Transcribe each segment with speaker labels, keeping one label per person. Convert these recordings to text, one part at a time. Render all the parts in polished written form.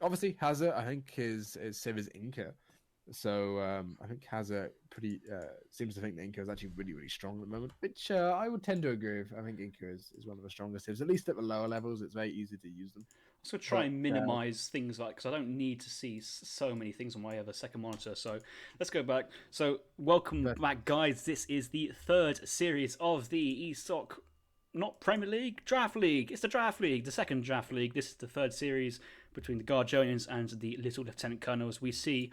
Speaker 1: Obviously, Hazza, I think his civ is Inca. So I think Hazza pretty seems to think that Inca is actually really, really strong at the moment, which I would tend to agree with. I think Inca is one of the strongest civs, at least at the lower levels. It's very easy to use them.
Speaker 2: So try
Speaker 1: But
Speaker 2: and minimize things like, because I don't need to see so many things on my other second monitor. So let's go back. So welcome
Speaker 1: but
Speaker 2: back, guys. This is the third series of the ESOC, not Premier League, Draft League. It's the Draft League, the second Draft League. This is the third series between the Guardians and the Little Lieutenant Colonels. We see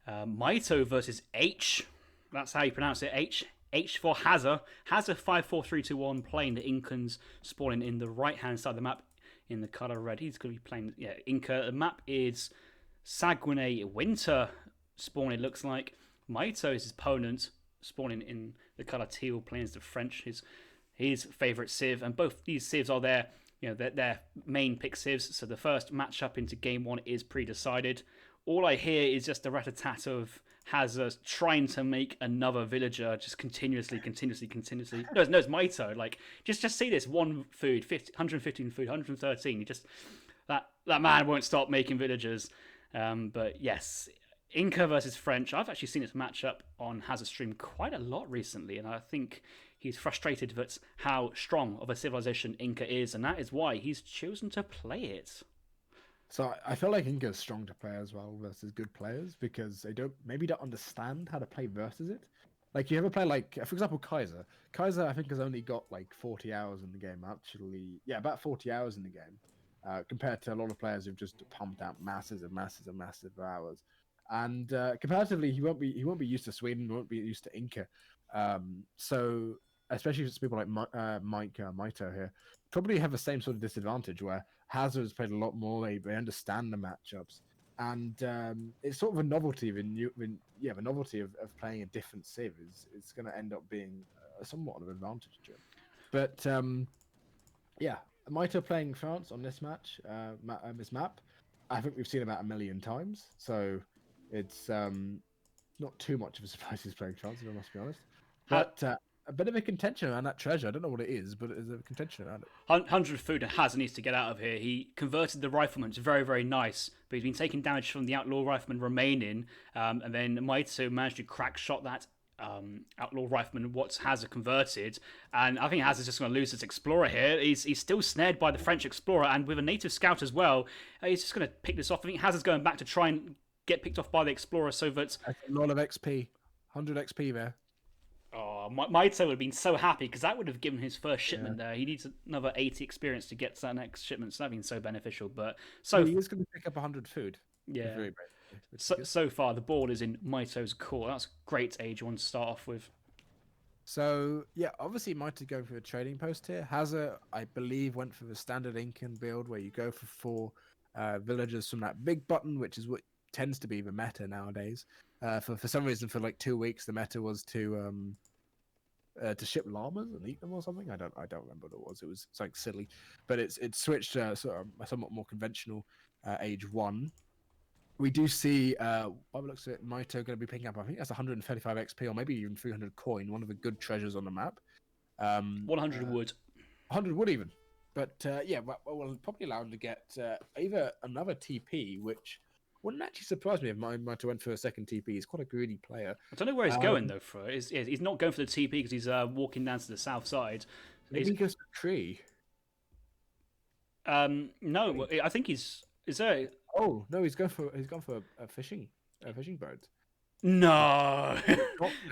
Speaker 2: Mitoe versus H. That's how you pronounce it. H. H for Hazza. Hazza54321 playing the Incans, spawning in the right hand side of the map in the color red. He's going to be playing Inca. The map is Saguenay Winter spawning, it looks like. Mitoe is his opponent, spawning in the color teal, playing as the French, his favorite civ. And both these civs are their main pick civs. So the first matchup into game one is pre-decided. All I hear is just the rat-a-tat of Hazza trying to make another villager just continuously. No, it's Mitoe. Like, just see this one food, 115 food, 113. That man won't stop making villagers. But yes, Inca versus French. I've actually seen this matchup on Hazza stream quite a lot recently, and I think he's frustrated with how strong of a civilization Inca is, and that is why he's chosen to play it.
Speaker 1: so I feel like Inca's strong to play as well versus good players because they don't understand how to play versus it. Like you ever play like for example Kaiser. Kaiser I think has only got like 40 hours in the game actually. Yeah, about 40 hours in the game. Compared to a lot of players who've just pumped out masses and massive hours. And comparatively, he won't be used to Sweden, won't be used to Inca. So especially for people like Mito here, probably have the same sort of disadvantage where Hazard has played a lot more. They understand the matchups, and it's sort of a novelty. The novelty of playing a different civ is going to end up being somewhat of an advantage to him. But yeah, Mito playing France on this this map, I think we've seen about a million times. So it's not too much of a surprise he's playing France, if I must be honest. But a bit of a contention around that treasure. I don't know what it is, but there's a contention around it.
Speaker 2: 100 food and Hazza needs to get out of here. He converted the rifleman. It's very, very nice. But he's been taking damage from the outlaw rifleman remaining. And then Mito managed to crack shot that outlaw rifleman, what's Hazza converted. And I think Hazza's just going to lose his explorer here. He's still snared by the French explorer. And with a native scout as well, he's just going to pick this off. I think Hazza's going back to try and get picked off by the explorer so that...
Speaker 1: That's a lot of XP. 100 XP there.
Speaker 2: Oh, Mito would have been so happy because that would have given his first shipment there. He needs another 80 experience to get to that next shipment, so that'd been so beneficial. But
Speaker 1: he is going to pick up 100 food.
Speaker 2: Yeah. So far, the ball is in Mito's court. That's great age one to start off with.
Speaker 1: So yeah, obviously Mito go for a trading post here. Hazza, I believe, went for the standard Incan build where you go for 4 villagers from that big button, which is what tends to be the meta nowadays. For some reason, for like 2 weeks, the meta was to ship llamas and eat them or something. I don't remember what it was. It was something silly, but it's switched to sort of a somewhat more conventional age 1. We do see, by the looks of it, Mito going to be picking up, I think that's 135 XP or maybe even 300 coin, one of the good treasures on the map.
Speaker 2: 100 wood.
Speaker 1: 100 wood even. But yeah, we'll probably allow him to get either another TP, which wouldn't actually surprise me if Mito went for a second TP. He's quite a greedy player.
Speaker 2: I don't know where he's going, though, for it. He's not going for the TP because he's walking down to the south side.
Speaker 1: Maybe he goes for a tree.
Speaker 2: No, I think he's... Is there...
Speaker 1: Oh no, he's gone for a fishing boat.
Speaker 2: No,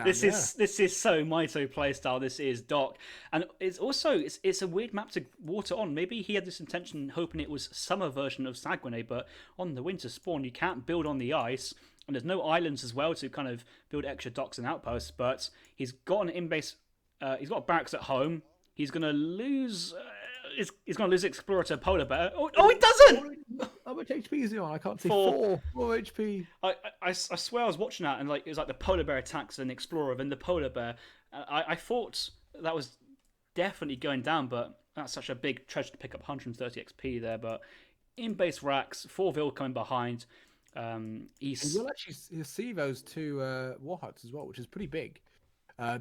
Speaker 2: this is so Mito playstyle. This is Doc, and it's also it's a weird map to water on. Maybe he had this intention, hoping it was summer version of Saguenay, but on the winter spawn you can't build on the ice, and there's no islands as well to kind of build extra docks and outposts. But he's got an in-base, he's got barracks at home. He's gonna lose. He's going to lose Explorer to Polar Bear. Oh, he doesn't!
Speaker 1: How much HP is he on? I can't see. 4 HP.
Speaker 2: I swear I was watching that and like it was like the Polar Bear attacks an Explorer, then the Polar Bear. I thought that was definitely going down, but that's such a big treasure to pick up 130 XP there. But in base racks, 4 Vil coming behind.
Speaker 1: You'll actually see those 2 war huts as well, which is pretty big.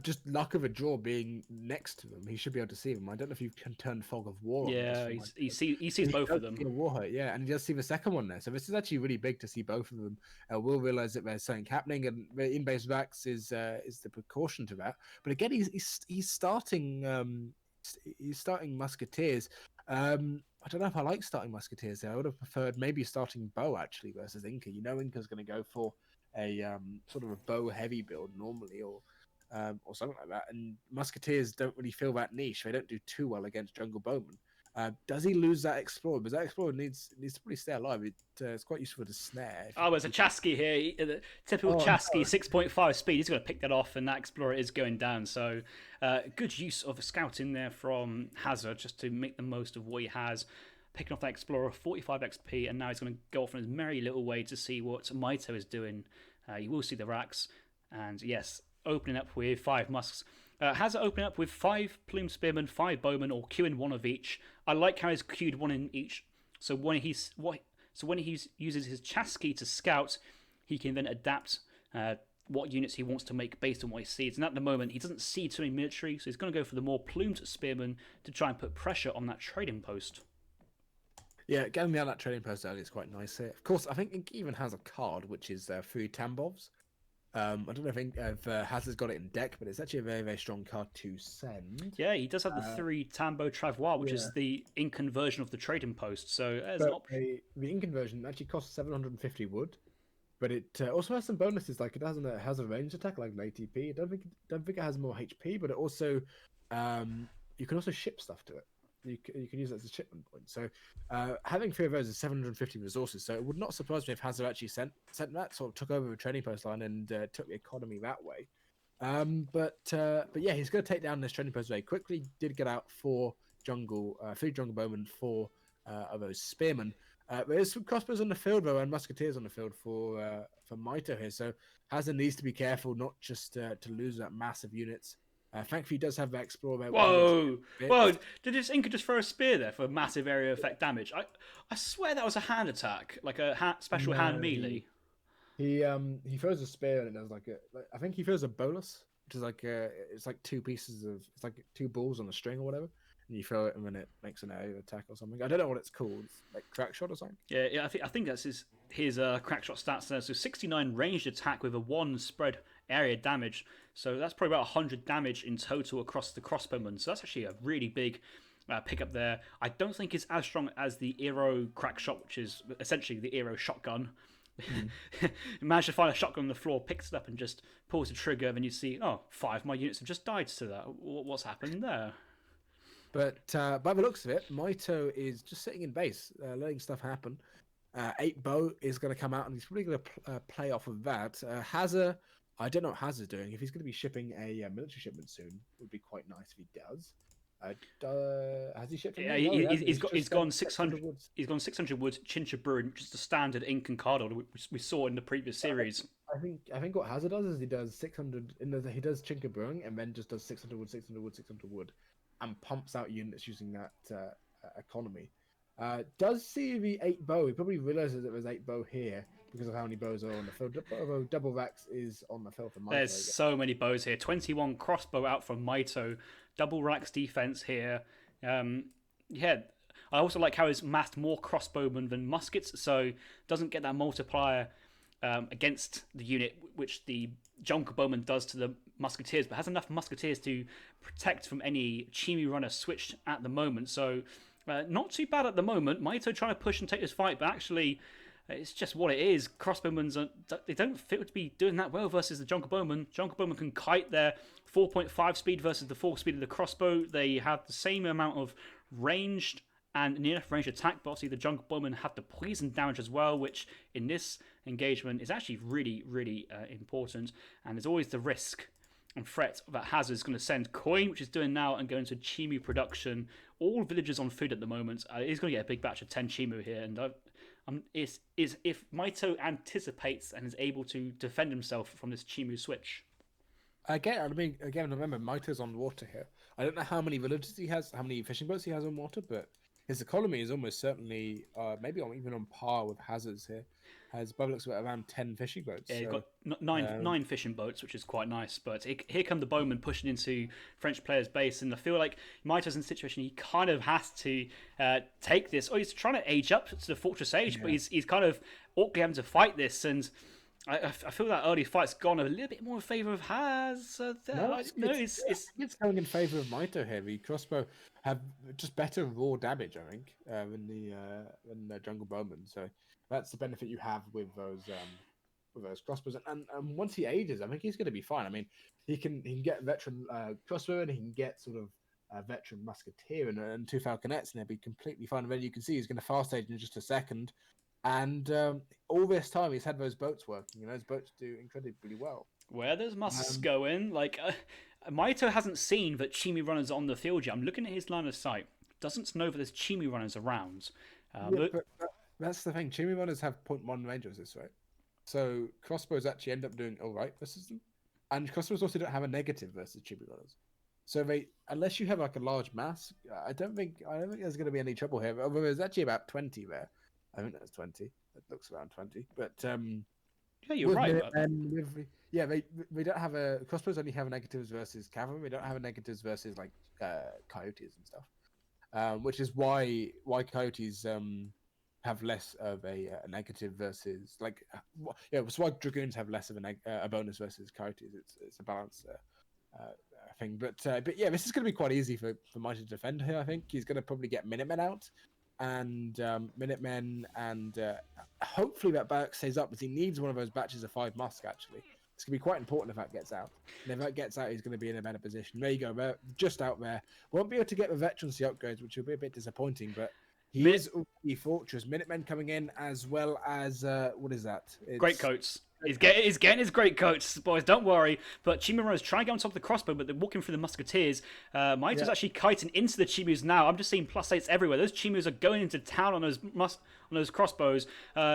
Speaker 1: Just luck of a draw being next to them, he should be able to see them. I don't know if you can turn Fog of War on.
Speaker 2: Yeah, he sees
Speaker 1: He
Speaker 2: both
Speaker 1: does
Speaker 2: of them.
Speaker 1: see a Warhurt, yeah, and he does see the second one there. So this is actually really big to see both of them. We'll realize that there's something happening, and the in-base Vax is the precaution to that. But again, he's starting Musketeers. I don't know if I like starting Musketeers there. I would have preferred maybe starting Bow actually versus Inca. You know, Inca's going to go for a sort of a bow heavy build normally, or something like that. And Musketeers don't really feel that niche. They don't do too well against Jungle Bowman. Does he lose that Explorer? Because that Explorer needs to probably stay alive. It's quite useful to snare.
Speaker 2: Oh, there's a Chasky here. The typical Chasky, 6.5 speed. He's going to pick that off, and that Explorer is going down. So, good use of a scout in there from Hazza just to make the most of what he has. Picking off that Explorer, 45 XP, and now he's going to go off on his merry little way to see what Mitoe is doing. You will see the racks, and yes, opening up with 5 Musks. Hazza opening up with 5 Plumed Spearmen, 5 Bowmen, or queuing 1 of each. I like how he's queued 1 in each. So when he uses his Chasky to scout, he can then adapt what units he wants to make based on what he sees. And at the moment, he doesn't see too many military, so he's going to go for the more Plumed Spearmen to try and put pressure on that trading post.
Speaker 1: Yeah, getting me on that trading post early is quite nice here. Of course, I think Inca even has a card, which is 3 Tambovs. I don't know if Hazza's got it in deck, but it's actually a very, very strong card to send.
Speaker 2: Yeah, he does have the 3 Tambo Travois, which is the Incan version of the trading post. So
Speaker 1: the Incan version actually costs 750 wood, but it also has some bonuses. Like it has a ranged attack like an ATP. I don't think it has more HP, but it also you can also ship stuff to it. You can use that as a shipment point. So having 3 of those is 750 resources. So it would not surprise me if Hazza actually sent that, sort of took over a trading post line and took the economy that way. But yeah, he's going to take down this trading post very quickly. Did get out 3 jungle bowmen, 4 of those spearmen. There's some crossbows on the field though, and musketeers on the field for Mitoe here. So Hazza needs to be careful not just to lose that massive units. Thankfully, he does have that Explorer.
Speaker 2: Whoa! Did this Inca just throw a spear there for massive area effect damage? I swear that was a hand attack, like a special hand melee.
Speaker 1: He throws a spear and it does I think he throws a bolus, which is it's like 2 pieces of, it's like 2 balls on a string or whatever, and you throw it and then it makes an area attack or something. I don't know what it's called, it's like crack shot or something.
Speaker 2: Yeah, I think that's his crack shot stats there. So 69 ranged attack with a 1 spread area damage. So that's probably about 100 damage in total across the crossbowman. So that's actually a really big pickup there. I don't think it's as strong as the Aero crack shot, which is essentially the Aero shotgun. Managed to find a shotgun on the floor, picks it up and just pulls the trigger, then you see, 5 of my units have just died to that. What's happened there?
Speaker 1: But by the looks of it, Mitoe is just sitting in base, letting stuff happen. 8 bow is going to come out, and he's probably going to play off of that. Hazza, I don't know what Hazza's doing. If he's going to be shipping a military shipment soon, it would be quite nice if he does. Has he shipped?
Speaker 2: Yeah, he's gone 600. He's gone 600 wood Chincha Brewing, just a standard Incan card order which we saw in the previous series.
Speaker 1: I think what Hazza does is he does 600. He does Chincha Brewing and then just does 600 wood, 600 wood, 600 wood, and pumps out units using that economy. Does see the 8 bow. He probably realizes that there's 8 bow here because of how many bows are on the field. Although double Vax is on the field for Mitoe.
Speaker 2: There's so many bows here. 21 crossbow out from Mitoe. Double Rax defense here. Yeah, I also like how he's massed more crossbowmen than muskets, so doesn't get that multiplier against the unit, which the Jungle Bowman does to the musketeers, but has enough musketeers to protect from any Chimi runner switched at the moment. So not too bad at the moment. Mitoe trying to push and take this fight, but actually it's just what it is. Crossbowmen, they don't feel to be doing that well versus the Jungle Bowman. Jungle Bowman can kite their 4.5 speed versus the 4 speed of the crossbow. They have the same amount of ranged and near enough range attack, but obviously the Jungle Bowmen have the poison damage as well, which in this engagement is actually really, really important. And there's always the risk and threat that Hazza is going to send Coin, which is doing now, and going to Chimu production. All villagers on food at the moment. He's going to get a big batch of 10 Chimu here, and if Mitoe anticipates and is able to defend himself from this Chimu switch.
Speaker 1: Again, remember Mitoe's on water here. I don't know how many villages he has, how many fishing boats he has on water, but his economy is almost certainly maybe even on par with Hazard's here. Has by the looks of it around 10 fishing boats.
Speaker 2: Yeah, you've
Speaker 1: So
Speaker 2: got nine
Speaker 1: um,
Speaker 2: nine fishing boats, which is quite nice. But here come the bowmen pushing into French players' base, and I feel like Mito's in a situation he kind of has to take this. Or he's trying to age up to the Fortress Age, but
Speaker 1: yeah.
Speaker 2: he's kind of awkwardly having to fight this, and I feel that early fight's gone a little bit more in favour of Haz.
Speaker 1: No,
Speaker 2: No,
Speaker 1: I think it's going in favour of Mito here. The crossbow have just better raw damage, I think, than the jungle bowman. So that's the benefit you have with those crossbows. And once he ages, I think he's going to be fine. I mean, he can get veteran crossbow and he can get sort of veteran musketeer and two falconets, and they'll be completely fine. And then you can see he's going to fast age in just a second. And all this time, he's had those boats working, and those boats do incredibly well.
Speaker 2: where there's musks going, like Mito hasn't seen that Chimi runners on the field yet. I'm looking at his line of sight. Doesn't know that there's Chimi runners around.
Speaker 1: But that's the thing. Chimi runners have 0.1 range of this, right? So crossbows actually end up doing all right versus them, and crossbows also don't have a negative versus Chimi runners. So unless you have like a large mass, I don't think there's going to be any trouble here. Although there's actually about 20 there. I think that's 20. It looks around 20. But
Speaker 2: yeah, you're right.
Speaker 1: they don't have a crossbows only have negatives versus cavalry. They don't have a negatives versus like coyotes and stuff. Which is why coyotes have less of a negative versus it's why dragoons have less of a bonus versus coyotes. It's a balance thing. But yeah, this is going to be quite easy for Mighty to defend here. I think he's going to probably get Minutemen out. And Minutemen, and hopefully that barrack stays up, because he needs one of those batches of 5 musk, actually. It's going to be quite important if that gets out. And if that gets out, he's going to be in a better position. There you go, they're just out there. Won't be able to get the veterancy upgrades, which will be a bit disappointing, but he is already Fortress. Minutemen coming in, as well as, what is that?
Speaker 2: Great coats. He's getting his great coats, boys. Don't worry. But Chimera's trying to get on top of the crossbow, but they're walking through the musketeers. Mito's actually kiting into the Chimus now. I'm just seeing +8s everywhere. Those Chimus are going into town on those crossbows.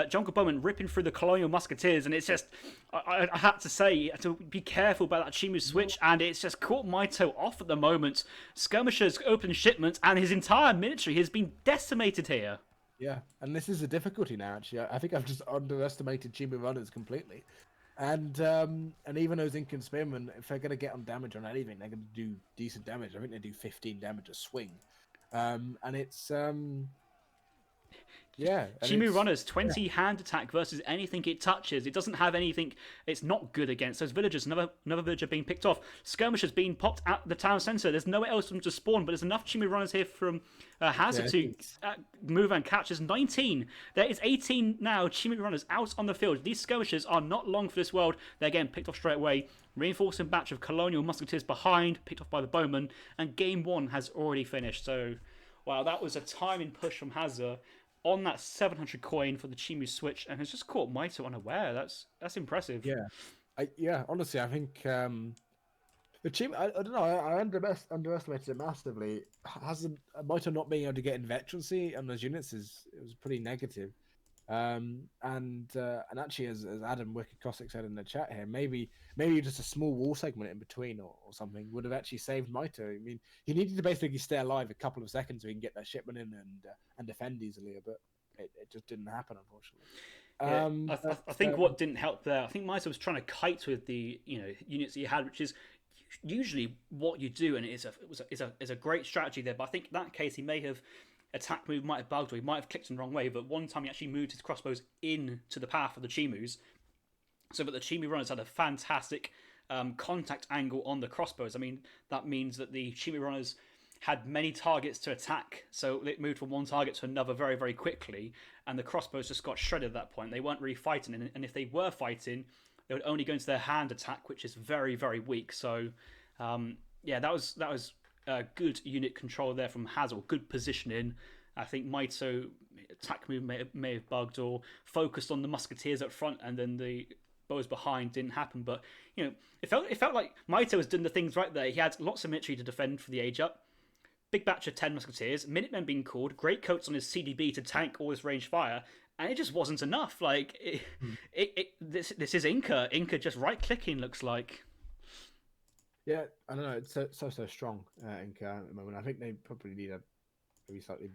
Speaker 2: Jungle Bowman ripping through the colonial musketeers, and it's just I had to say, you have to be careful about that Chimu switch, and it's just caught Mito off at the moment. Skirmishers open shipment, and his entire military has been decimated here.
Speaker 1: Yeah, and this is a difficulty now. Actually, I think I've just underestimated Chima runners completely, and even those Incan spearmen, if they're going to get on damage on anything, they're going to do decent damage. I think they do 15 damage a swing, and it's yeah.
Speaker 2: Chimu runners 20 hand attack versus anything it touches. It doesn't have anything it's not good against. Those villagers, another villager being picked off. Skirmishers being popped at the town centre. There's nowhere else for them to spawn, but there's enough Chimu runners here from Hazza to move and catch. There's 19. There is 18 now Chimu runners out on the field. These skirmishers are not long for this world. They're getting picked off straight away. Reinforcing batch of colonial musketeers behind, picked off by the bowman, and game 1 has already finished. So, wow, that was a timing push from Hazza on that 700 coin for the Chimu switch, and has just caught Mito unaware. That's impressive.
Speaker 1: Yeah. Honestly, I think the Chimu. I don't know. I underestimated it massively. Mito not being able to get in veterancy on those units it was pretty negative. And actually, as Adam Wicked Cossack said in the chat here, maybe just a small wall segment in between or something would have actually saved Mito. I mean, he needed to basically stay alive a couple of seconds so he can get that shipment in and defend easily, but it just didn't happen, unfortunately.
Speaker 2: I think what didn't help there, I think Mito was trying to kite with the units that he had, which is usually what you do, and it's a great strategy there. But I think in that case he may have attack move might have bugged, or he might have clicked in the wrong way, but one time he actually moved his crossbows into the path of the Chimus, so that the Chimu runners had a fantastic contact angle on the crossbows. I mean, that means that the Chimu runners had many targets to attack, so it moved from one target to another very, very quickly, and the crossbows just got shredded at that point. They weren't really fighting, and if they were fighting, they would only go into their hand attack, which is very, very weak. So, that was good unit control there from Hazel, good positioning. I think Mito attack move may have bugged or focused on the musketeers up front, and then the bows behind didn't happen. But it felt like Mito was doing the things right there. He had lots of military to defend for the age up, big batch of 10 musketeers, Minutemen being called, great coats on his CDB to tank all this range fire, and it just wasn't enough. Like this is Inca. Inca just right clicking looks like.
Speaker 1: Yeah, I don't know. It's so strong, Inca at the moment. I think they probably need maybe slightly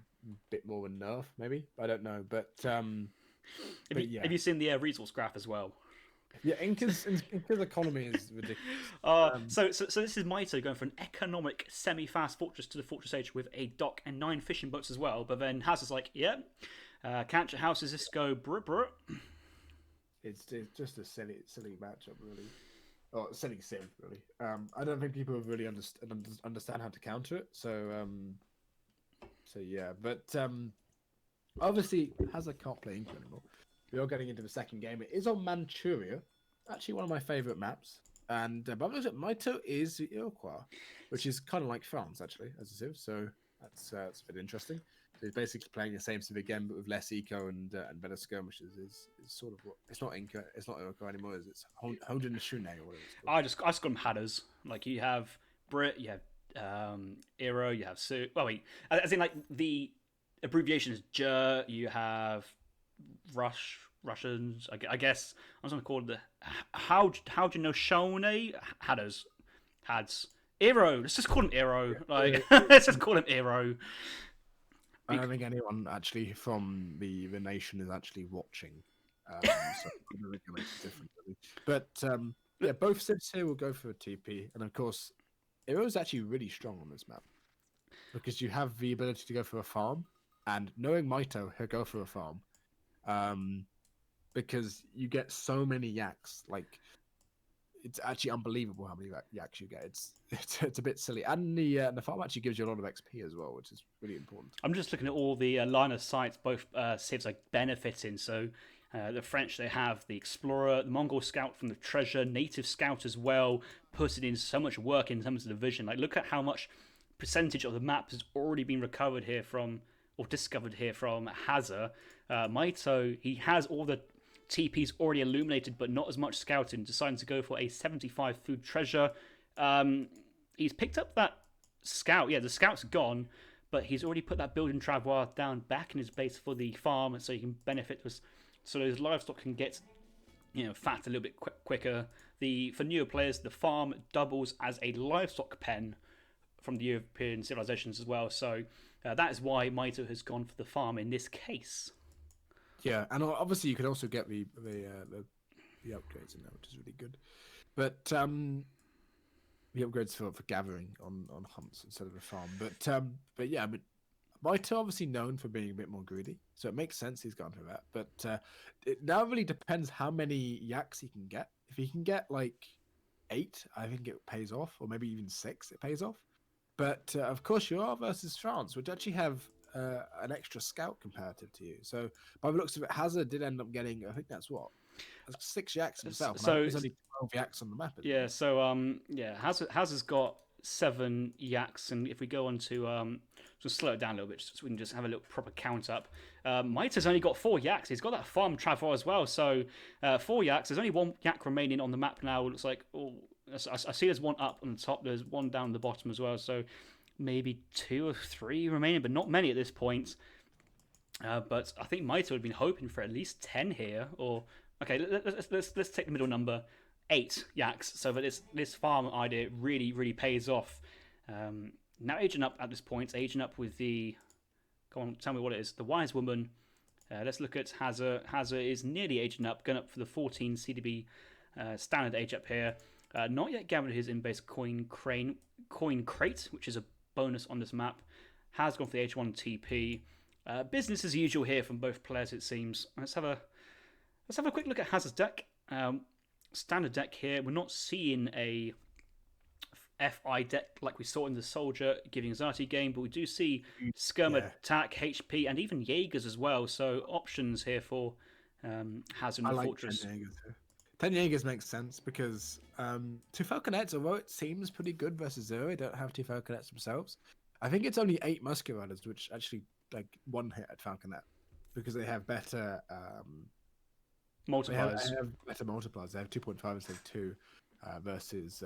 Speaker 1: bit more of a nerf, maybe I don't know, but yeah,
Speaker 2: have you seen the resource graph as well?
Speaker 1: yeah, Inca's economy is ridiculous.
Speaker 2: So this is Mitoe going for an economic semi-fast fortress to the fortress edge with a dock and 9 fishing boats as well. But then Hazard's like, yeah, can't your houses just go brr brr?
Speaker 1: It's just a silly matchup, really. Or silly sim, really. I don't think people really understand how to counter it. So yeah, but obviously Hazard can't play Inca anymore. We are getting into the second game. It is on Manchuria, actually one of my favorite maps. And but look at Mitoe is Iroquois, which is kind of like France actually as a civ. So that's a bit interesting. So he's basically playing the same civ again, but with less eco and better skirmishes. Is sort of what it's not Inca, it's not Iroquois anymore. It's Haudenosaunee or whatever it's called.
Speaker 2: I just call them Hatters. Like you have Brit, you have Iro, you have Su. Well, wait, as in like the abbreviation is J. You have Russians. I guess I was going to call it the how do you know Shone Hatters Hads. Iro. Let's just call him Iro. Like let's just call him Iro.
Speaker 1: I don't think anyone actually from the nation is actually watching. So I don't think it makes a difference. Really. But yeah, both civs here will go for a TP, and of course, Iro's actually really strong on this map because you have the ability to go for a farm, and knowing Mitoe, he'll go for a farm, because you get so many yaks. Like it's actually unbelievable how many yaks you get. It's a bit silly, and the farm actually gives you a lot of XP as well, which is really important.
Speaker 2: I'm just looking at all the line of sights both civs are benefiting. So the French, they have the Explorer, the Mongol Scout from the Treasure, Native Scout as well, putting in so much work in terms of the vision. Like look at how much percentage of the map has already been recovered here from, or discovered here from Hazza. Mitoe, he has all the TP's already illuminated, but not as much scouting, deciding to go for a 75 food treasure. He's picked up that scout. Yeah, the scout's gone, but he's already put that building travois down back in his base for the farm, so he can benefit with, so his livestock can get fat a little bit quicker. For newer players, the farm doubles as a livestock pen from the European civilizations as well. So that is why Mitoe has gone for the farm in this case.
Speaker 1: Yeah, and obviously you can also get the upgrades in there, which is really good. But the upgrades for gathering on hunts instead of a farm. But yeah, but Mitoe obviously known for being a bit more greedy, so it makes sense he's gone for that. But it now really depends how many yaks he can get. If he can get like 8, I think it pays off, or maybe even 6, it pays off. But of course, you are versus France, which actually have an extra scout comparative to you. So by the looks of it, Hazard did end up getting, I think that's 6 yaks himself.
Speaker 2: So
Speaker 1: there's only 12 yaks on the map.
Speaker 2: Yeah. So Hazard's got 7 yaks, and if we go on to just slow it down a little bit, so we can just have a little proper count up. Mito's only got 4 yaks. He's got that farm travois as well. So 4 yaks. There's only 1 yak remaining on the map now. It looks like I see there's 1 up on the top. There's 1 down the bottom as well. So maybe 2 or 3 remaining, but not many at this point. But I think Mitoe had been hoping for at least 10 here. Or okay, let's take the middle number, 8 yaks, so that this farm idea really pays off. Now aging up at this point, aging up with the, go on, tell me what it is, the Wise Woman. Let's look at Hazza. Hazza is nearly aging up, going up for the 14 CDB standard age up here. Not yet gathered his in-base coin crate, which is a bonus on this map. Has gone for the H1 TP. Business as usual here from both players, it seems. Let's have a quick look at Hazard's deck. Standard deck here. We're not seeing a FI deck like we saw in the Soldier giving anxiety game, but we do see Skirm attack, HP, and even Jaegers as well. So options here for Hazard and the Fortress.
Speaker 1: 10 Jaegers makes sense because 2 Falconets, although it seems pretty good versus 0, don't have 2 Falconets themselves. I think it's only 8 Musket Riders, which actually like 1 hit at Falconet because they have better
Speaker 2: multipliers.
Speaker 1: They have better multipliers. They have 2.5 instead of 2 versus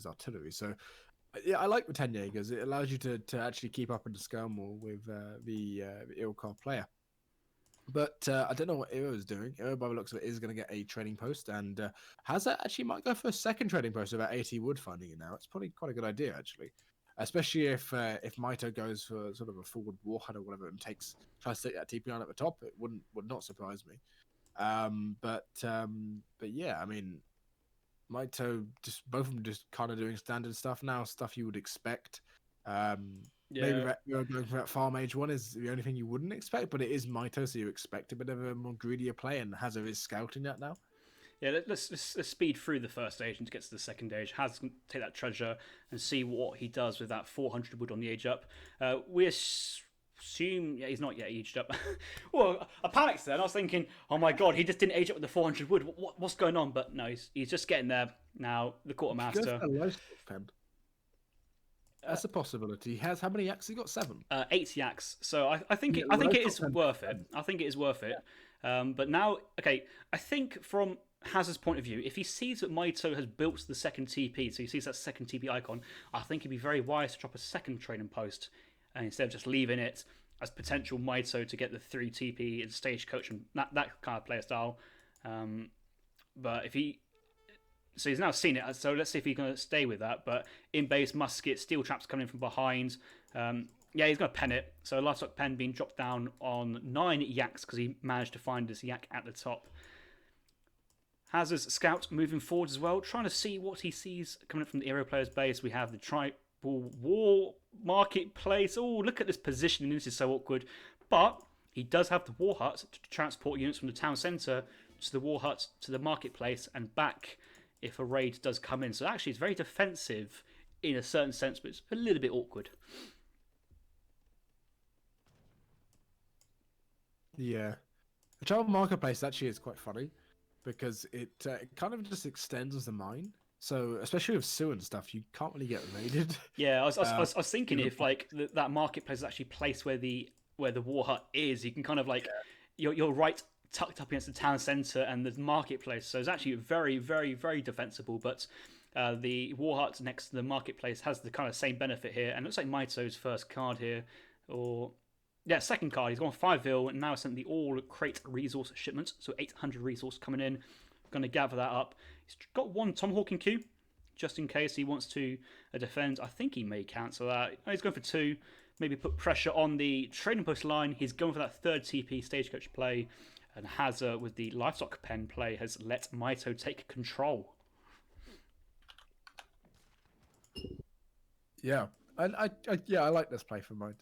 Speaker 1: artillery. So yeah, I like the 10 Jaegers. It allows you to actually keep up in the skirmish with the Iroquois player. But I don't know what Iro is doing. Iro, by the looks of it, is going to get a trading post, and Hazza actually might go for a second trading post about 80 wood finding it now. It's probably quite a good idea, actually. especially if Mitoe goes for sort of a forward warhead or whatever and tries to take that TP line at the top. It would not surprise me. But yeah, I mean, Mitoe, just both of them just kind of doing standard stuff now, stuff you would expect. Maybe
Speaker 2: Yeah.
Speaker 1: that going for that farm age one is the only thing you wouldn't expect, but it is Mitoe, so you expect a bit of a more greedier play, and Hazza is scouting that now.
Speaker 2: Yeah, let's speed through the first stage and to get to the second stage. Has to take that treasure and see what he does with that 400 wood on the age up. We assume, yeah, he's not yet aged up. Well, I panicked then. I was thinking, oh my god, he just didn't age up with the 400 wood. What's going on? But no, he's just getting there now. The quartermaster.
Speaker 1: That's a possibility. He has how many yaks? He got 7.
Speaker 2: 8 yaks. So I think
Speaker 1: Yeah,
Speaker 2: it
Speaker 1: livestock
Speaker 2: is worth it. I think it is worth it. But now, okay, I think from Hazza's point of view, if he sees that Mitoe has built the second TP, so he sees that second TP icon, I think it'd be very wise to drop a second training post and instead of just leaving it as potential Mitoe to get the 3 TP in stagecoach and that kind of player style. But if he... So he's now seen it, so let's see if he's going to stay with that. But in base, musket, steel traps coming in from behind. Yeah, he's going to pen it. So livestock pen being dropped down on 9 yaks because he managed to find his yak at the top. Hazza's scout moving forward as well, trying to see what he sees coming up from the aerial player's base. We have the tribal war marketplace. Oh, look at this positioning. This is so awkward. But he does have the war hut to transport units from the town centre to the war hut to the marketplace and back if a raid does come in. So actually, it's very defensive in a certain sense, but it's a little bit awkward.
Speaker 1: Yeah. The tribal marketplace actually is quite funny because it kind of just extends the mine. So especially with Sue and stuff, you can't really get raided.
Speaker 2: Yeah, I was thinking if like that marketplace is actually placed where the war hut is, you can kind of like you're right tucked up against the town centre and the marketplace. So it's actually very, very, very defensible. But the war hut next to the marketplace has the kind of same benefit here. And it looks like Mitoe's first card here, or yeah, second card. He's gone 5 vil and now sent the all crate resource shipment. So 800 resource coming in. Going to gather that up. He's got 1 Tomahawk in queue, just in case he wants to defend. I think he may cancel that. Oh, he's going for 2. Maybe put pressure on the trading post line. He's going for that 3rd TP stagecoach play. And Hazza, with the livestock pen play, has let Mitoe take control.
Speaker 1: Yeah, I like this play from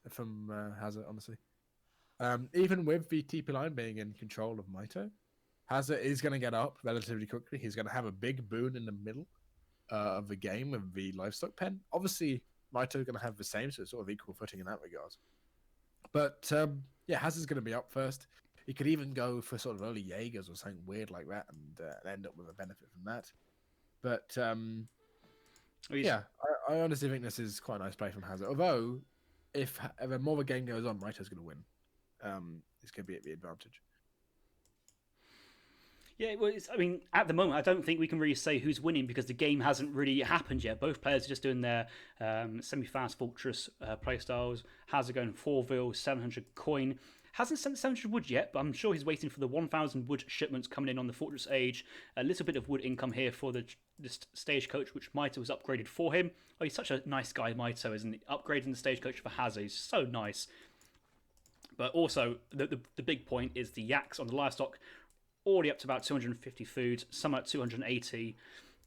Speaker 1: Hazza, honestly. Even with the TP line being in control of Mitoe, Hazza is going to get up relatively quickly. He's going to have a big boon in the middle of the game with the livestock pen. Obviously, Mitoe is going to have the same, so it's sort of equal footing in that regard. But yeah, Hazza's going to be up first. He could even go for sort of early Jaegers or something weird like that and end up with a benefit from that. But yeah, I honestly think this is quite a nice play from Hazza. Although, if the more the game goes on, Mitoe's going to win. It's going to be at the advantage.
Speaker 2: Yeah, well, I mean, at the moment, I don't think we can really say who's winning because the game hasn't really happened yet. Both players are just doing their semi-fast fortress playstyles. Hazza going 4 vil, 700 coin. Hasn't sent 700 wood yet, but I'm sure he's waiting for the 1,000 wood shipments coming in on the Fortress Age. A little bit of wood income here for the stagecoach, which Mitoe was upgraded for him. Oh, he's such a nice guy, Mitoe, isn't he? Upgrading the stagecoach for Hazza. He's so nice. But also, the big point is the yaks on the livestock, already up to about 250 food, some at 280.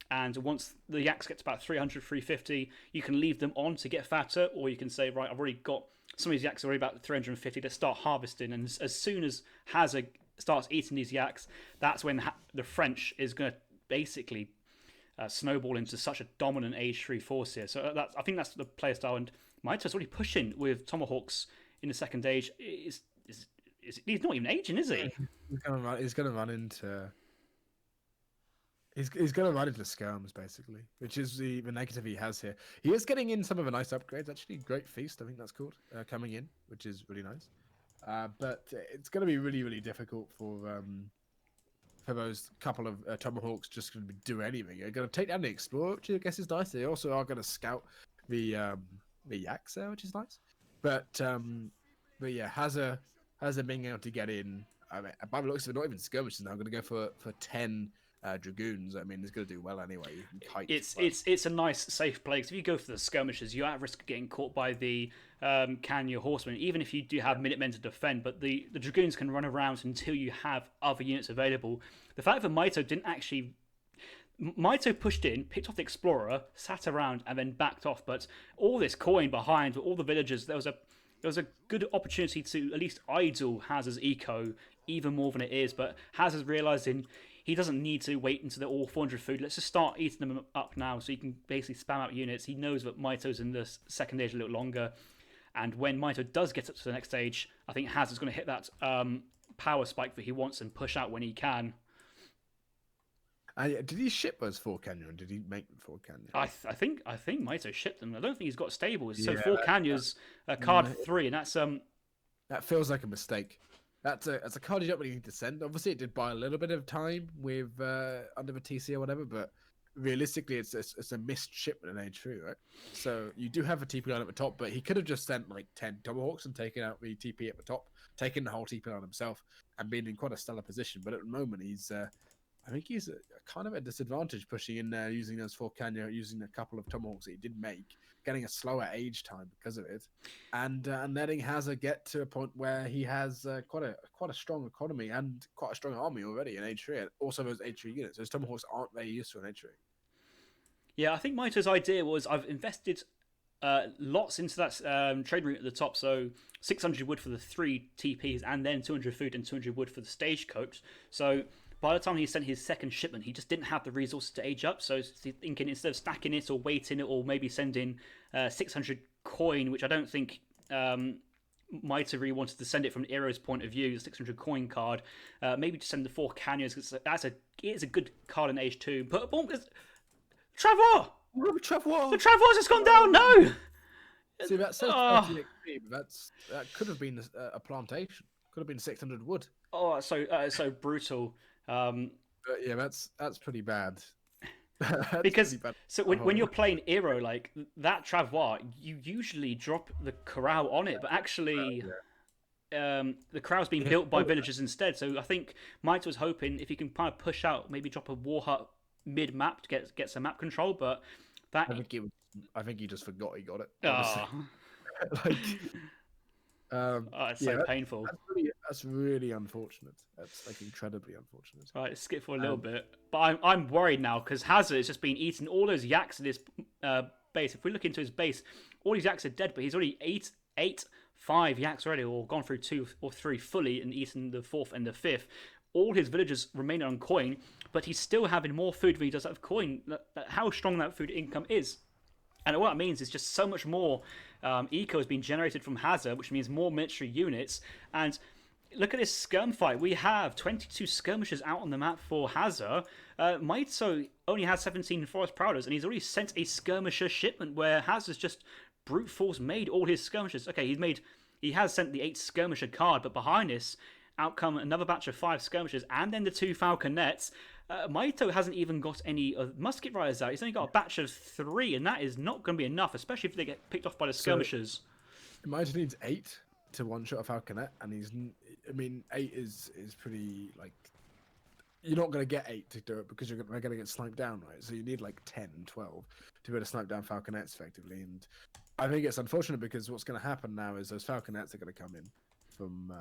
Speaker 2: And once the yaks get to about 300, 350, you can leave them on to get fatter, or you can say, right, I've already got some of these yaks are already about 350. Let's start harvesting. And as soon as Hazza starts eating these yaks, that's when the French is going to basically snowball into such a dominant age 3 force here. So I think that's the player style. And Mitoe's already pushing with Tomahawks in the second age. He's not even aging, is he?
Speaker 1: He's going to run into... He's going to run into skirms, basically, which is the negative he has here. He is getting in some of the nice upgrades, actually. Great Feast, I think that's called, coming in, which is really nice. But it's going to be really, really difficult for those couple of Tomahawks just going to do anything. They're going to take down the Explorer, which I guess is nice. They also are going to scout the Yaks there, which is nice. But yeah, Hazza being able to get in, I mean, by the looks of it, not even skirmishes now, going to go for 10 dragoons, I mean, it's going to do well anyway. You can kite,
Speaker 2: It's a nice safe play. 'Cause if you go for the skirmishes, you're at risk of getting caught by the Kanya horsemen, even if you do have minutemen to defend. But the dragoons can run around until you have other units available. The fact that Mitoe didn't actually. Mitoe pushed in, picked off the explorer, sat around, and then backed off. But all this coin behind, all the villagers, there was a good opportunity to at least idle Hazza's eco even more than it is. But Hazza's realising he doesn't need to wait until they're all 400 food. Let's just start eating them up now so he can basically spam out units. He knows that Mitoe's in the second stage a little longer. And when Mitoe does get up to the next stage, I think Hazza's going to hit that power spike that he wants and push out when he can.
Speaker 1: did he ship those 4 Kenya, or did he make them 4 Kenya?
Speaker 2: I think Mitoe shipped them. I don't think he's got stables. So 4 Kenyas, card 3, and that's
Speaker 1: That feels like a mistake. That's a card you don't really need to send. Obviously, it did buy a little bit of time with under the TC or whatever, but realistically, it's a missed shipment in Age 3, right? So you do have a TP line at the top, but he could have just sent like 10 Tomahawks and taken out the TP at the top, taken the whole TP line himself, and been in quite a stellar position. But at the moment, I think he's kind of at a disadvantage pushing in there, using those 4 Kenya, using a couple of Tomahawks that he did make, getting a slower age time because of it, and letting Hazza get to a point where he has quite a strong economy and quite a strong army already in Age 3. And also, those Age 3 units, those Tomahawks aren't very useful in Age 3.
Speaker 2: Yeah, I think Mito's idea was I've invested lots into that trade route at the top, so 600 wood for the 3 TPs, and then 200 food and 200 wood for the stagecoach. So by the time he sent his second shipment, he just didn't have the resources to age up. So he's thinking, instead of stacking it or waiting it or maybe sending 600 coin, which I don't think Mitoe really wanted to send it from Eero's point of view, the 600 coin card, maybe just send the 4 Canyons. It is a good card in Age 2. But Travois! The Travois has gone down, no!
Speaker 1: See, that says 30 XP, but that could have been a plantation. Could have been 600 wood.
Speaker 2: Oh, so brutal.
Speaker 1: But yeah, that's pretty bad.
Speaker 2: Because pretty bad. So when you're playing Eero, like that Travois, you usually drop the corral on it, but actually the corral's been built by villagers instead. So I think Mitoe was hoping if he can kind of push out, maybe drop a war hut mid map to get some map control. But that
Speaker 1: I think he just forgot he got it.
Speaker 2: It's so painful.
Speaker 1: That's really unfortunate. That's like incredibly unfortunate.
Speaker 2: Right, let's skip for a little bit. But I'm worried now because Hazza has just been eating all those yaks in his base. If we look into his base, all his yaks are dead, but he's already ate 5 yaks already, or gone through 2 or 3 fully and eaten the 4th and the 5th. All his villagers remain on coin, but he's still having more food than he does out of coin. How strong that food income is. And what it means is just so much more eco has been generated from Hazza, which means more military units. And look at this skirm fight. We have 22 skirmishers out on the map for Hazza. Mitoe only has 17 forest prowlers, and he's already sent a skirmisher shipment where Hazza's just brute force made all his skirmishers. Okay, he has sent the 8 skirmisher card, but behind this, out come another batch of 5 skirmishers and then the 2 falconets. Mitoe hasn't even got any musket riders out. He's only got a batch of 3, and that is not going to be enough, especially if they get picked off by the skirmishers.
Speaker 1: Mitoe needs 8 to one-shot a falconet, and 8 is pretty, like, you're not going to get 8 to do it because they're going to get sniped down, right? So you need like 10, 12 to be able to snipe down falconets effectively. And I think it's unfortunate because what's going to happen now is those falconets are going to come in from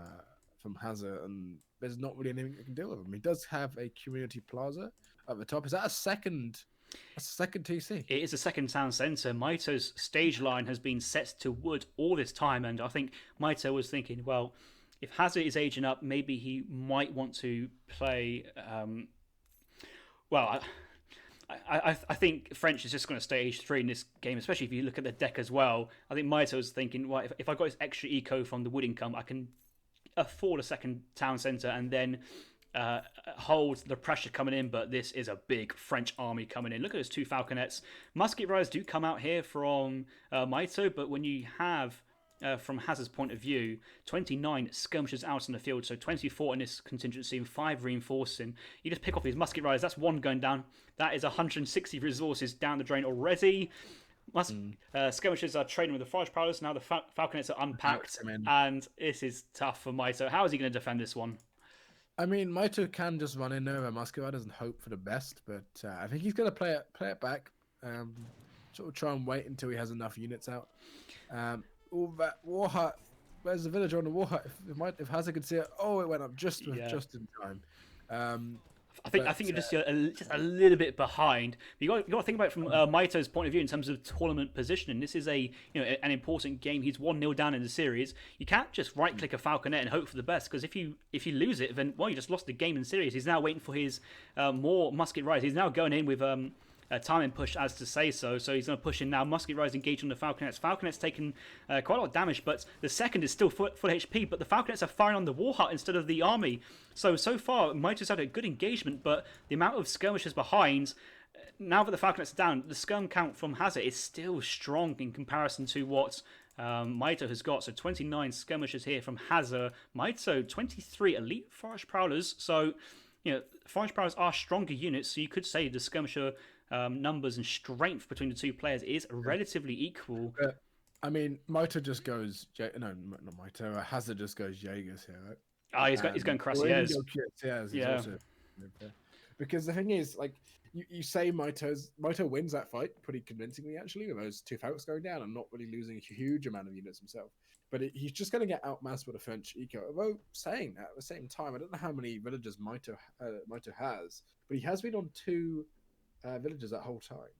Speaker 1: Hazza, and there's not really anything you can deal with him. He does have a community plaza at the top. Is that a second TC?
Speaker 2: It is a second town centre. Mitoe's stage line has been set to wood all this time, and I think Mitoe was thinking, well, if Hazza is aging up, maybe he might want to play. I think French is just going to stay Age 3 in this game, especially if you look at the deck as well. I think Mitoe was thinking, well, if I got his extra eco from the wood income, I can afford a second town centre and then hold the pressure coming in. But this is a big French army coming in. Look at those 2 falconets. Musket riders do come out here from Mitoe, but when you have from Hazza's point of view, 29 skirmishers out in the field, so 24 in this contingency and 5 reinforcing. You just pick off these musket riders, that's 1 going down. That is 160 resources down the drain already. Skirmishers are trading with the forest prowlers. Now the falconets are unpacked, and this is tough for Mitoe. How is he going to defend this one?
Speaker 1: I mean, Mitoe can just run in there with Musket Riders and hope for the best, but I think he's going to play it back. Sort of try and wait until he has enough units out. All that war hut. Where's the villager on the war hut? If Hazza could see it, oh, it went up just in time.
Speaker 2: I think you're just a little bit behind. You got to think about it from Mito's point of view in terms of tournament positioning. This is an important game. He's 1-0 down in the series. You can't just right click a falconet and hope for the best, because if you lose it, then you just lost the game in the series. He's now waiting for his more musket riders. He's now going in with timing push as to say so. So he's going to push in now. Musket riders engaged on the falconets. Falconets taking quite a lot of damage, but the second is still full HP. But the falconets are firing on the war hut instead of the army. So far, Mito's had a good engagement, but the amount of skirmishers behind, now that the falconets are down, the skirm count from Hazza is still strong in comparison to what Mitoe has got. So 29 skirmishers here from Hazza. Mitoe, 23 elite forest prowlers. So, forest prowlers are stronger units, so you could say the skirmisher numbers and strength between the two players is relatively equal.
Speaker 1: I mean, Mitoe just goes... No, not Mitoe. Hazza just goes Jaegers here, right?
Speaker 2: He's going Crassiers.
Speaker 1: Yeah. Because the thing is, like, you say Mitoe wins that fight pretty convincingly, actually, with those two Falcons going down and not really losing a huge amount of units himself. But he's just going to get outmassed with a French eco. Although, saying that, at the same time, I don't know how many villagers Mitoe has, but he has been on 2 villagers that whole time.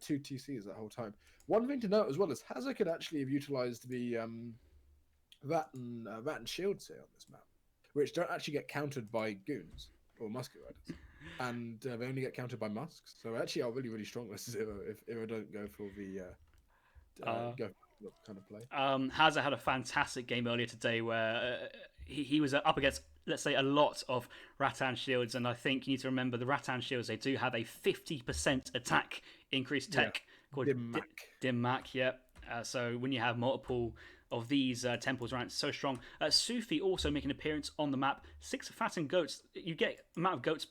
Speaker 1: 2 TCs that whole time. One thing to note as well is Hazza could actually have utilized the Vat and Shields here on this map, which don't actually get countered by goons or musket riders, and they only get countered by musks. So actually, are really strong versus if I don't go for the kind of play.
Speaker 2: Hazza had a fantastic game earlier today where he was up against, let's say, a lot of Rattan shields, and I think you need to remember the Rattan shields, they do have a 50% attack increased tech called Dim Mac. So when you have multiple of these temples around, it's so strong. Sufi also making an appearance on the map. 6 fattened goats. You get amount of goats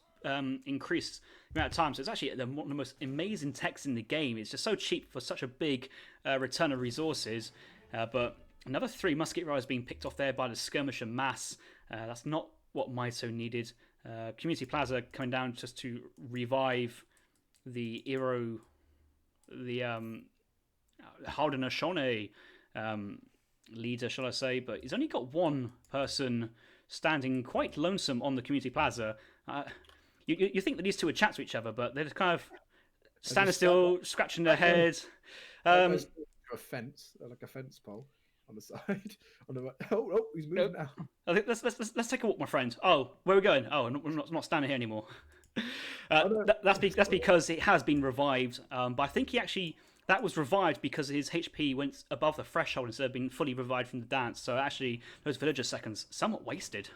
Speaker 2: increased the amount of time, so it's actually one of the most amazing techs in the game. It's just so cheap for such a big return of resources. But another 3 musket riders being picked off there by the skirmisher mass. That's not what Mitoe needed. Community Plaza coming down just to revive the Iro, the Haudenoshone leader, shall I say. But he's only got 1 person standing quite lonesome on the Community Plaza. You think that these two would chat to each other, but they're just kind of standing still, scratching their heads.
Speaker 1: A fence, like a fence pole on the side. Oh, he's moving now.
Speaker 2: I think let's take a walk, my friend. Oh, where are we going? Oh, we're not standing here anymore. That's because it has been revived. But I think that was revived because his HP went above the threshold instead of being fully revived from the dance. So actually, those villager seconds somewhat wasted.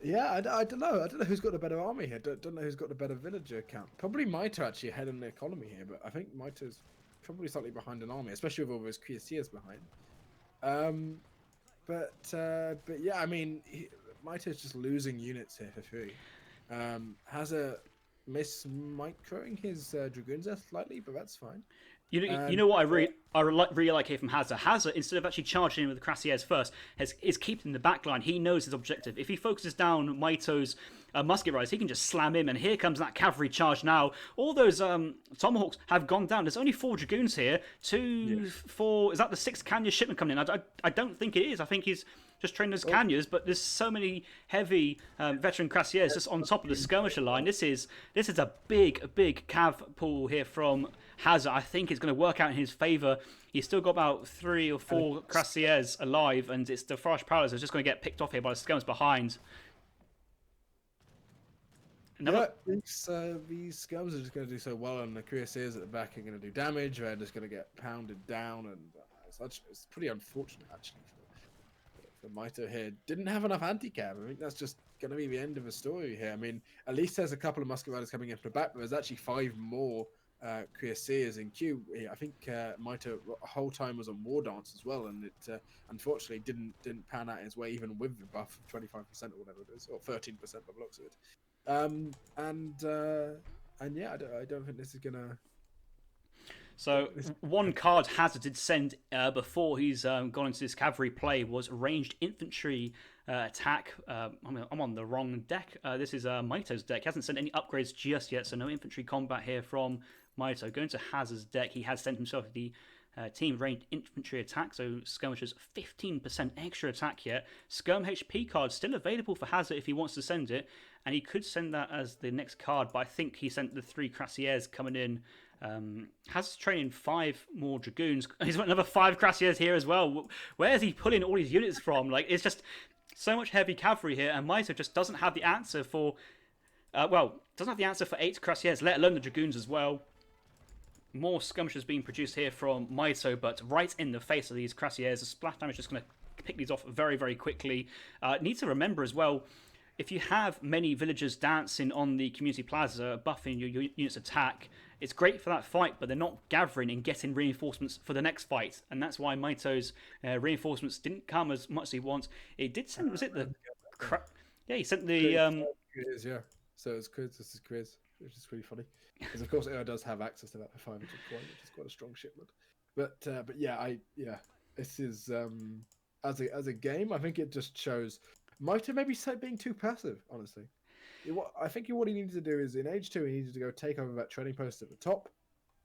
Speaker 1: Yeah, I don't know. I don't know who's got the better army here. Don't know who's got the better villager count. Probably Mitoe actually ahead in the economy here, but I think Mitoe's probably slightly behind an army, especially with all those cuirassiers behind. But yeah, I mean, Mitoe's just losing units here for free. Hazza microing his dragoons there slightly, but that's fine.
Speaker 2: You know what I really like here from Hazza. Hazza, instead of actually charging in with the Crassiers first, is keeping the back line. He knows his objective. If he focuses down Mitoe's musket riders, he can just slam him, and here comes that cavalry charge now. All those tomahawks have gone down. There's only 4 dragoons here. 2, 4... Is that the 6th Kanya shipment coming in? I don't think it is. I think he's just trained as Kanyas, but there's so many heavy veteran Crassiers just on top of the skirmisher line. This is a big cav pool here from Hazza. I think it's going to work out in his favour. He's still got about 3 or 4 Crassiers alive, and it's the Forest Prowlers are just going to get picked off here by the skirmishers behind.
Speaker 1: These skirmishers are just going to do so well, and the cuirassiers at the back are going to do damage. They're just going to get pounded down, and it's pretty unfortunate, actually, for Mitoe here. Didn't have enough anti-cav. I think that's just going to be the end of the story here. I mean, at least there's a couple of musket riders coming in from the back, but there's actually 5 more cuirassiers in queue. I think Mitoe the whole time was on War Dance as well, and it unfortunately didn't pan out his way, even with the buff of 25% or whatever it is, or 13% by the looks of it. And yeah, I don't think this is gonna.
Speaker 2: So one card Hazard did send before he's gone into this cavalry play was ranged infantry attack. I'm on the wrong deck. This is Mito's deck. He hasn't sent any upgrades just yet, so no infantry combat here from Mito. Going to Hazard's deck, he has sent himself the team ranged infantry attack, so skirmishers 15% extra attack yet. Skirm HP card still available for Hazard if he wants to send it, and he could send that as the next card, but I think he sent the 3 Crassiers coming in. Has training 5 more Dragoons. He's got another 5 Crassiers here as well. Where is he pulling all these units from? Like, it's just so much heavy cavalry here, and Mito just doesn't have the answer for... doesn't have the answer for 8 Crassiers, let alone the Dragoons as well. More skirmishers being produced here from Mito, but right in the face of these Crassiers. The splash damage is just going to pick these off very, very quickly. Need to remember as well, if you have many villagers dancing on the community plaza, buffing your unit's attack, it's great for that fight, but they're not gathering and getting reinforcements for the next fight. And that's why Mito's reinforcements didn't come as much as he wants. It did send, was it the... Yeah, he sent the...
Speaker 1: It is, yeah. So it's quiz, this is quiz, which is pretty funny. Because of course AO does have access to that for 500 coin, which is quite a strong shipment. But yeah, this is as a game, I think it just shows Mito maybe being too passive. Honestly, I think what he needed to do is in Age 2 he needed to go take over that trading post at the top,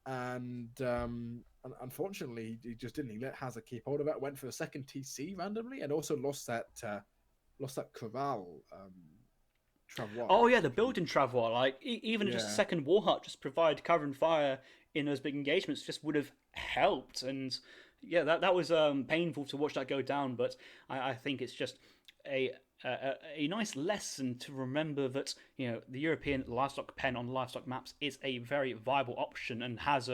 Speaker 1: and unfortunately he just didn't. He let Hazza keep hold of it. Went for a second TC randomly, and also lost that Craval. Travois.
Speaker 2: Oh yeah, the building Travois. Like even just a second war hut, just provide cover and fire in those big engagements, just would have helped. And yeah, that was painful to watch that go down. But I think it's just a nice lesson to remember that the European livestock pen on livestock maps is a very viable option, and has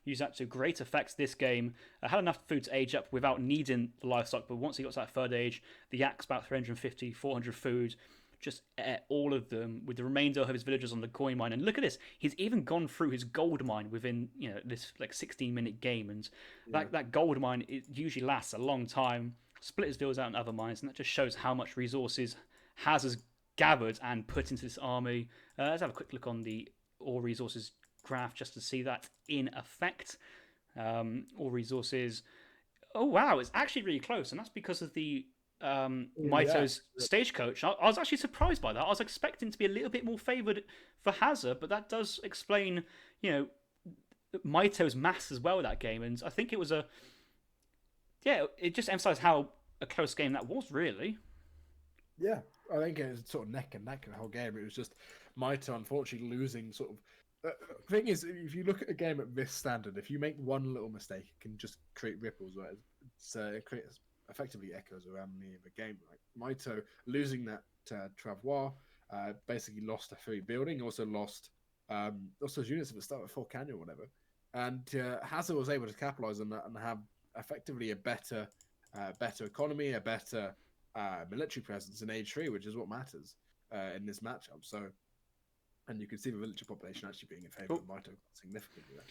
Speaker 2: used that to great effect this game. Had enough food to age up without needing the livestock, but once he got to that third age, the yak's about 350, 400 food. Just ate all of them with the remainder of his villagers on the coin mine. And look at this, he's even gone through his gold mine within this like 16-minute game, and that gold mine, it usually lasts a long time. Split his deals out in other mines, and that just shows how much resources has gathered and put into this army. Let's have a quick look on the ore resources graph just to see that in effect. Ore resources, oh wow, it's actually really close, and that's because of the Mito's stagecoach. I was actually surprised by that. I was expecting to be a little bit more favoured for Hazza, but that does explain, Mito's mass as well that game. And I think it was it just emphasised how a close game that was, really.
Speaker 1: Yeah, I think it was sort of neck and neck in the whole game. It was just Mito unfortunately losing sort of. The thing is, if you look at a game at this standard, if you make one little mistake, it can just create ripples, right? It creates effectively echoes around the game. Like Mito losing that Travois, basically lost a free building, also lost his units at the start of Fort Canyon or whatever. And Hazza was able to capitalize on that and have effectively a better economy, a better military presence in Age 3, which is what matters in this matchup. So, and you can see the villager population actually being in favour of Mito significantly there.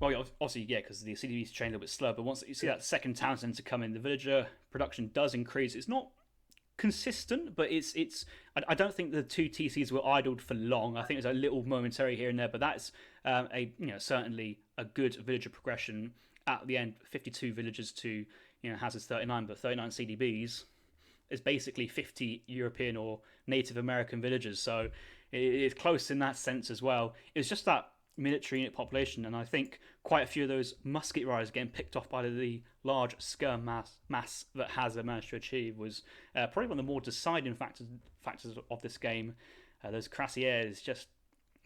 Speaker 2: Well, obviously, yeah, because the CDB's trained a little bit slow, but once you see that second town centre come in, the villager production does increase. It's not consistent, but it's. I don't think the 2 TCs were idled for long. I think there's a little momentary here and there, but that's certainly a good villager progression at the end. 52 villagers to Hazard's 39, but 39 CDBs is basically 50 European or Native American villagers, so it's close in that sense as well. It's just that military unit population, and I think quite a few of those musket riders getting picked off by the large skirm mass that Hazza managed to achieve was probably one of the more deciding factors of this game. Those Crassiers just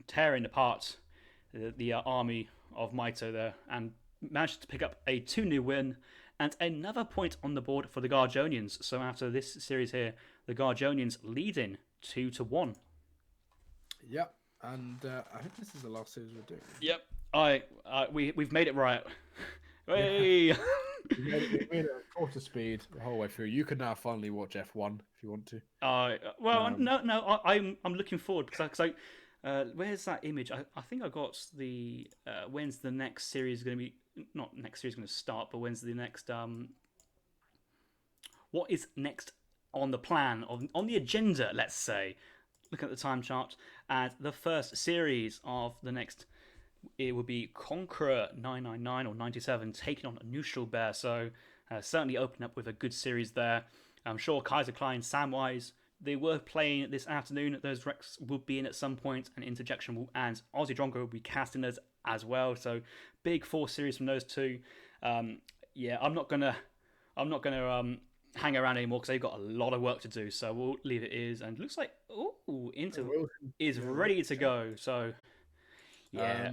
Speaker 2: tearing apart the army of Mito there, and managed to pick up a 2-0 win and another point on the board for the Garjonians. So after this series here, the Garjonians leading 2-1.
Speaker 1: Yep. And I think this is the last series we're doing.
Speaker 2: Yep, we've made it right. Hey,
Speaker 1: we made it at quarter speed the whole way through. You can now finally watch F1 if you want to.
Speaker 2: No, I'm looking forward because where's that image? I think I got the when's the next series going to be? Not next series going to start, but when's the next? What is next on the plan on the agenda? Let's say. Look at the time chart, and the first series of the next it would be Conqueror 999 or 97 taking on a neutral bear. So certainly open up with a good series there. I'm sure Kaiser Klein, Samwise, they were playing this afternoon. Those Rex will be in at some point, and Interjection and Aussie Drongo will be casting us as well. So big four series from those two. Yeah, I'm not gonna hang around anymore because they've got a lot of work to do. So we'll leave it is, and looks like Inter
Speaker 1: Wilson,
Speaker 2: is
Speaker 1: yeah,
Speaker 2: ready to go. So yeah,